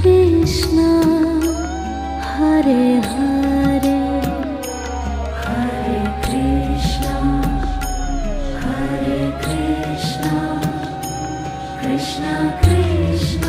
কৃষ্ণ হরে হরে হরে কৃষ্ণ কৃষ্ণ কৃষ্ণ।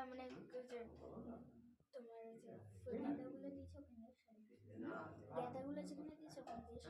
মানে তোমার যে গাঁদাগুলো দিয়েছো গাঁদাগুলো যেখানে দিয়েছো ওখানে দিয়ে